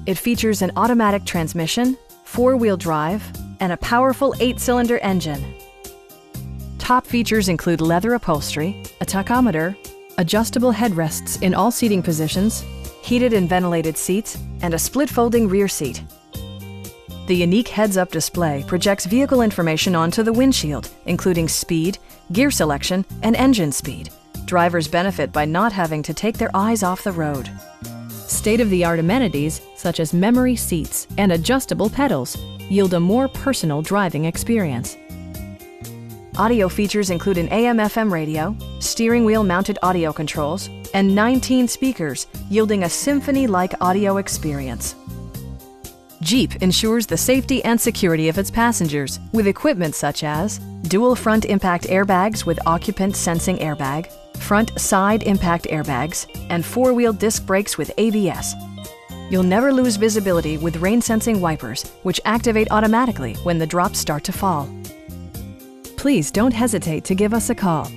It features an automatic transmission, four-wheel drive, and a powerful 8-cylinder engine. Top features include leather upholstery, a tachometer, adjustable headrests in all seating positions, heated and ventilated seats, and a split-folding rear seat. The unique heads-up display projects vehicle information onto the windshield, including speed, gear selection, and engine speed. Drivers benefit by not having to take their eyes off the road. State-of-the-art amenities, such as memory seats and adjustable pedals, yield a more personal driving experience. Audio features include an AM/FM radio, steering wheel-mounted audio controls, and 19 speakers, yielding a symphony-like audio experience. Jeep ensures the safety and security of its passengers with equipment such as dual front impact airbags with occupant sensing airbag, front side impact airbags, and four-wheel disc brakes with ABS. You'll never lose visibility with rain-sensing wipers, which activate automatically when the drops start to fall. Please don't hesitate to give us a call.